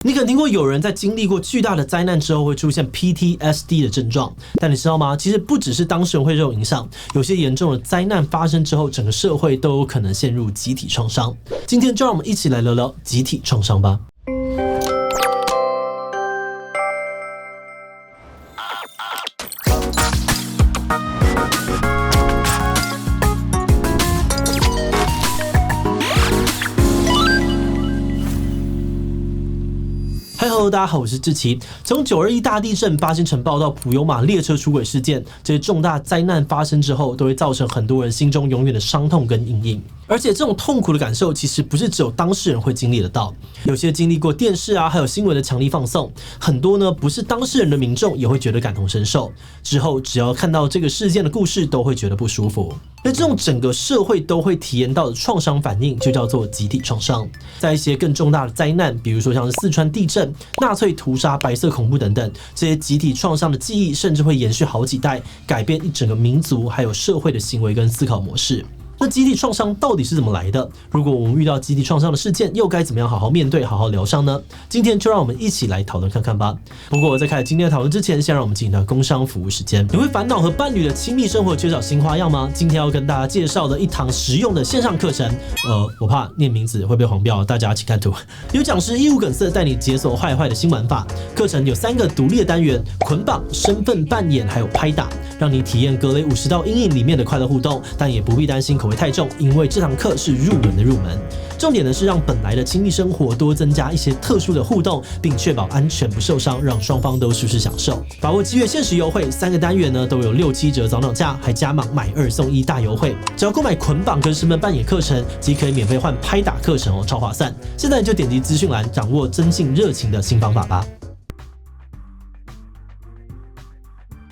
你可能听过有人在经历过巨大的灾难之后会出现 PTSD 的症状，但你知道吗？其实不只是当事人会受影响，有些严重的灾难发生之后，整个社会都有可能陷入集体创伤。今天就让我们一起来聊聊集体创伤吧。Hello， 大家好，我是志奇。从921大地震、八仙城爆到普悠玛列车出轨事件，这些重大灾难发生之后，都会造成很多人心中永远的伤痛跟阴影。而且这种痛苦的感受，其实不是只有当事人会经历得到，有些经历过电视还有新闻的强力放送，很多呢不是当事人的民众也会觉得感同身受。之后只要看到这个事件的故事，都会觉得不舒服。那这种整个社会都会体验到的创伤反应，就叫做集体创伤。在一些更重大的灾难，比如说像是四川地震、纳粹屠杀、白色恐怖等等，这些集体创伤的记忆，甚至会延续好几代，改变一整个民族还有社会的行为跟思考模式。那集体创伤到底是怎么来的？如果我们遇到集体创伤的事件，又该怎么样好好面对、好好疗伤呢？今天就让我们一起来讨论看看吧。不过在开始今天的讨论之前，先让我们进行到工商服务时间。你会烦恼和伴侣的亲密生活缺少新花样吗？今天要跟大家介绍的一堂实用的线上课程，我怕念名字会被黄标，大家请看图。有讲师义无梗塞带你解锁坏的新玩法。课程有3个独立的单元：捆绑、身份扮演，还有拍打，让你体验格雷50道阴影里面的快乐互动，但也不必担心口味太重，因为这堂课是入门的入门。重点呢是让本来的亲密生活多增加一些特殊的互动，并确保安全不受伤，让双方都舒适享受。把握7月限时优惠，3个单元呢都有6-7折早鸟价，还加码买2送1大优惠。只要购买捆绑跟身份扮演课程，即可以免费换拍打课程哦，超划算！现在就点击资讯栏，掌握增进热情的新方法吧。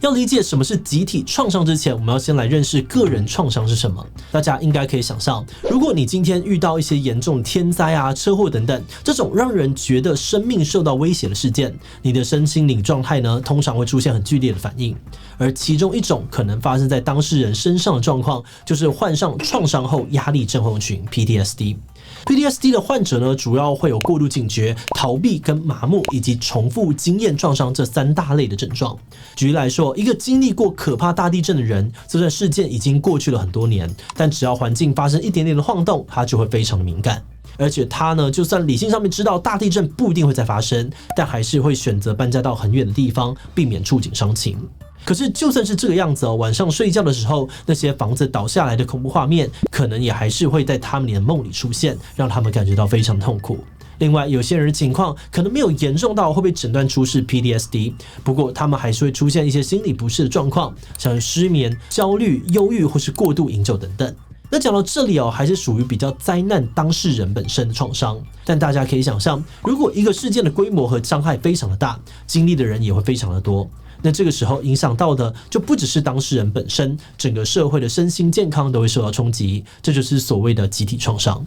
要理解什么是集体创伤之前，我们要先来认识个人创伤是什么。大家应该可以想象，如果你今天遇到一些严重的天灾车祸等等，这种让人觉得生命受到威胁的事件，你的身心灵状态呢，通常会出现很剧烈的反应。而其中一种可能发生在当事人身上的状况，就是患上创伤后压力症候群 PTSD。PTSD 的患者呢，主要会有过度警觉、逃避跟麻木，以及重复经验创伤这3大类的症状。举例来说，一个经历过可怕大地震的人，就算事件已经过去了很多年，但只要环境发生一点点的晃动，他就会非常的敏感。而且他呢，就算理性上面知道大地震不一定会再发生，但还是会选择搬家到很远的地方，避免触景伤情。可是就算是这个样子晚上睡觉的时候，那些房子倒下来的恐怖画面，可能也还是会在他们的梦里出现，让他们感觉到非常痛苦。另外，有些人的情况可能没有严重到会被诊断出是 PTSD， 不过他们还是会出现一些心理不适的状况，像失眠、焦虑、忧郁或是过度饮酒等等。那讲到这里还是属于比较灾难当事人本身的创伤，但大家可以想象，如果一个事件的规模和伤害非常的大，经历的人也会非常的多，那这个时候影响到的就不只是当事人本身，整个社会的身心健康都会受到冲击，这就是所谓的集体创伤。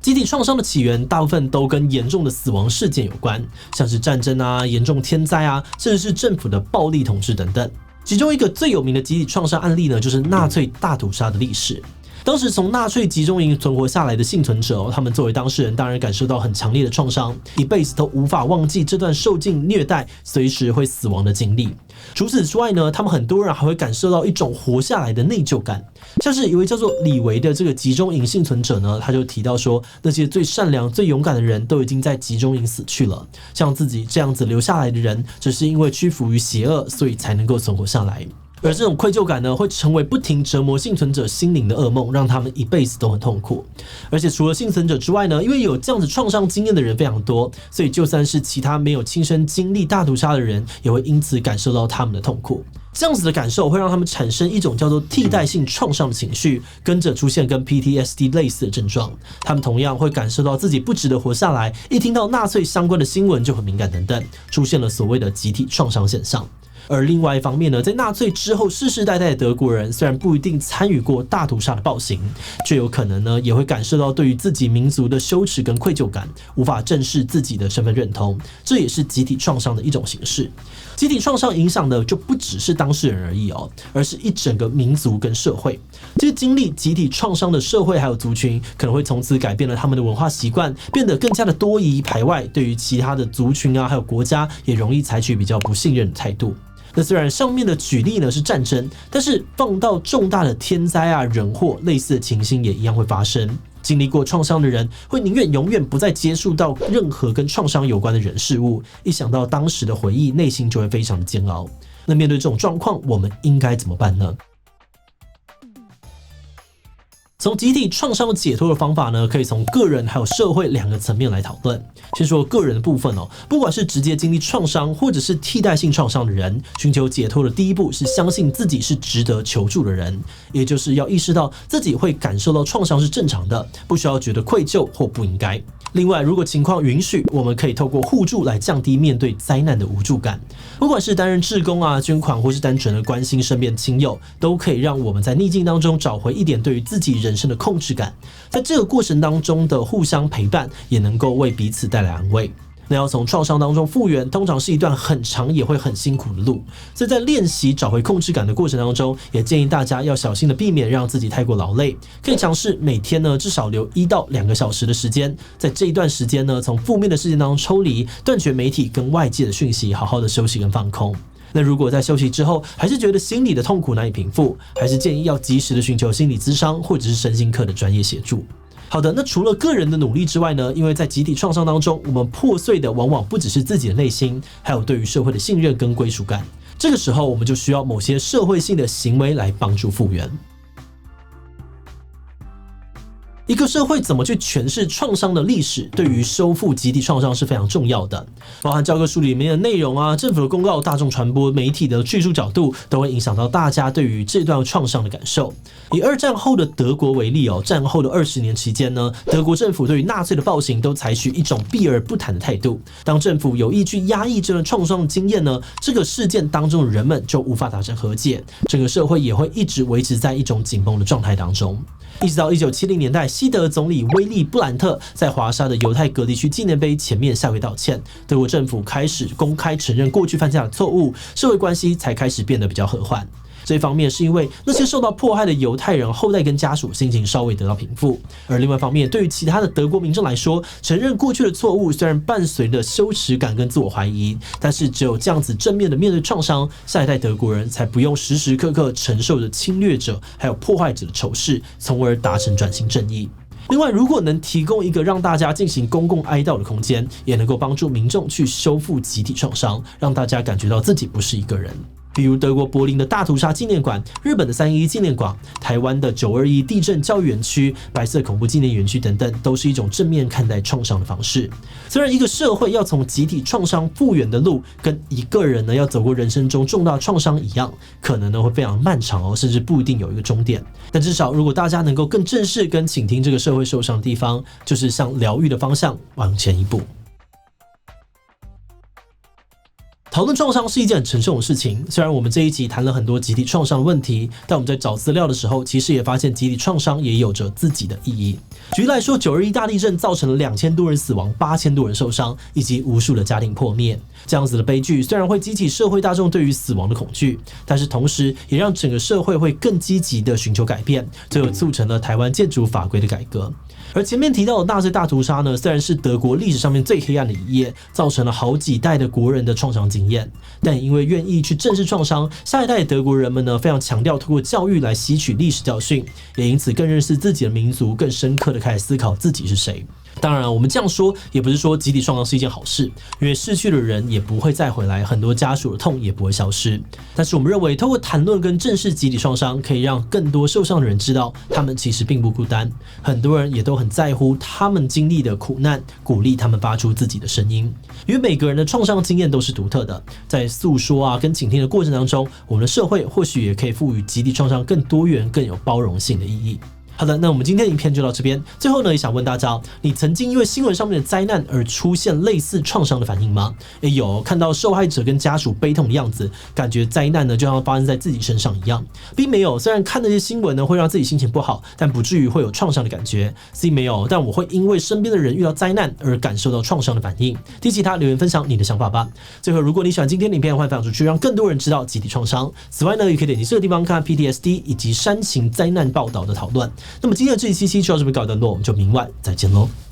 集体创伤的起源大部分都跟严重的死亡事件有关，像是战争严重天灾甚至是政府的暴力统治等等。其中一个最有名的集体创伤案例呢，就是纳粹大屠杀的历史。当时从纳粹集中营存活下来的幸存者他们作为当事人，当然感受到很强烈的创伤，一辈子都无法忘记这段受尽虐待、随时会死亡的经历。除此之外呢，他们很多人还会感受到一种活下来的内疚感。像是一位叫做李维的这个集中营幸存者呢，他就提到说，那些最善良、最勇敢的人都已经在集中营死去了，像自己这样子留下来的人，只是因为屈服于邪恶，所以才能够存活下来。而这种愧疚感呢，会成为不停折磨幸存者心灵的噩梦，让他们一辈子都很痛苦。而且除了幸存者之外呢，因为有这样子创伤经验的人非常多，所以就算是其他没有亲身经历大屠杀的人，也会因此感受到他们的痛苦。这样子的感受会让他们产生一种叫做替代性创伤的情绪，跟着出现跟 PTSD 类似的症状。他们同样会感受到自己不值得活下来，一听到纳粹相关的新闻就很敏感等等，出现了所谓的集体创伤现象。而另外一方面呢，在纳粹之后世世代代的德国人虽然不一定参与过大屠杀的暴行，却有可能呢也会感受到对于自己民族的羞耻跟愧疚感，无法正视自己的身份认同，这也是集体创伤的一种形式。集体创伤影响的就不只是当事人而已哦，而是一整个民族跟社会。这些经历集体创伤的社会还有族群，可能会从此改变了他们的文化习惯，变得更加的多疑排外，对于其他的族群啊还有国家也容易采取比较不信任的态度。那虽然上面的举例呢是战争，但是放到重大的天灾啊人祸，类似的情形也一样会发生。经历过创伤的人会宁愿永远不再接触到任何跟创伤有关的人事物，一想到当时的回忆，内心就会非常的煎熬。那面对这种状况，我们应该怎么办呢？从集体创伤解脱的方法呢，可以从个人还有社会两个层面来讨论。先说个人的部分哦，不管是直接经历创伤或者是替代性创伤的人，寻求解脱的第一步是相信自己是值得求助的人，也就是要意识到自己会感受到创伤是正常的，不需要觉得愧疚或不应该。另外，如果情况允许，我们可以透过互助来降低面对灾难的无助感。不管是担任志工啊、捐款，或是单纯的关心身边亲友，都可以让我们在逆境当中找回一点对于自己人生的控制感。在这个过程当中的互相陪伴，也能够为彼此带来安慰。那要从创伤当中复原，通常是一段很长也会很辛苦的路，所以在练习找回控制感的过程当中，也建议大家要小心的避免让自己太过劳累，可以尝试每天呢至少留1到2个小时的时间，在这一段时间呢，从负面的事件当中抽离，断绝媒体跟外界的讯息，好好的休息跟放空。那如果在休息之后还是觉得心理的痛苦难以平复，还是建议要及时的寻求心理咨商或者是身心科的专业协助。好的，那除了个人的努力之外呢，因为在集体创伤当中，我们破碎的往往不只是自己的内心，还有对于社会的信任跟归属感。这个时候，我们就需要某些社会性的行为来帮助复原。一个社会怎么去诠释创伤的历史，对于修复集体创伤是非常重要的。包含教科书里面的内容啊、政府的公告、大众传播、媒体的叙述角度，都会影响到大家对于这段创伤的感受。以二战后的德国为例哦，战后的20年期间呢，德国政府对于纳粹的暴行都采取一种避而不谈的态度。当政府有意去压抑这段创伤的经验呢，这个事件当中的人们就无法达成和解，整个社会也会一直维持在一种紧绷的状态当中。一直到1970年代，西德总理威利·布兰特在华沙的犹太隔离区纪念碑前面下跪道歉，德国政府开始公开承认过去犯下的错误，社会关系才开始变得比较和缓。这一方面是因为那些受到迫害的犹太人后代跟家属心情稍微得到平复，而另外一方面，对于其他的德国民众来说，承认过去的错误虽然伴随着羞耻感跟自我怀疑，但是只有这样子正面的面对创伤，下一代德国人才不用时时刻刻承受着侵略者还有破坏者的仇视，从而达成转型正义。另外，如果能提供一个让大家进行公共哀悼的空间，也能够帮助民众去修复集体创伤，让大家感觉到自己不是一个人。比如德国柏林的大屠杀纪念馆、日本的311纪念馆、台湾的921地震教育园区、白色恐怖纪念园区等等，都是一种正面看待创伤的方式。虽然一个社会要从集体创伤复原的路，跟一个人呢要走过人生中重大创伤一样，可能呢会非常漫长哦，甚至不一定有一个终点。但至少如果大家能够更正视跟倾听这个社会受伤的地方，就是向疗愈的方向往前一步。讨论创伤是一件很沉重的事情，虽然我们这一集谈了很多集体创伤的问题，但我们在找资料的时候，其实也发现集体创伤也有着自己的意义。举例来说，921大地震造成了2000多人死亡、8000多人受伤，以及无数的家庭破灭。这样子的悲剧虽然会激起社会大众对于死亡的恐惧，但是同时也让整个社会会更积极的寻求改变，最后促成了台湾建筑法规的改革。而前面提到的纳粹大屠杀呢，虽然是德国历史上面最黑暗的一页，造成了好几代的国人的创伤经验，但因为愿意去正视创伤，下一代的德国人们呢非常强调透过教育来吸取历史教训，也因此更认识自己的民族，更深刻的开始思考自己是谁。当然，我们这样说也不是说集体创伤是一件好事，因为逝去的人也不会再回来，很多家属的痛也不会消失。但是我们认为，透过谈论跟正视集体创伤，可以让更多受伤的人知道，他们其实并不孤单。很多人也都很在乎他们经历的苦难，鼓励他们发出自己的声音。因为每个人的创伤经验都是独特的，在诉说啊跟倾听的过程当中，我们的社会或许也可以赋予集体创伤更多元、更有包容性的意义。好的，那我们今天的影片就到这边。最后呢，也想问大家，你曾经因为新闻上面的灾难而出现类似创伤的反应吗？有看到受害者跟家属悲痛的样子，感觉灾难呢就像发生在自己身上一样。B 没有，虽然看那些新闻呢会让自己心情不好，但不至于会有创伤的感觉。C 没有，但我会因为身边的人遇到灾难而感受到创伤的反应。提其他留言分享你的想法吧。最后，如果你喜欢今天的影片，欢迎分享出去，让更多人知道集体创伤。此外呢，也可以点击这个地方看 PTSD 以及煽情灾难报道的讨论。那么今天的这一期就到这边告一段落，我们就明晚再见喽。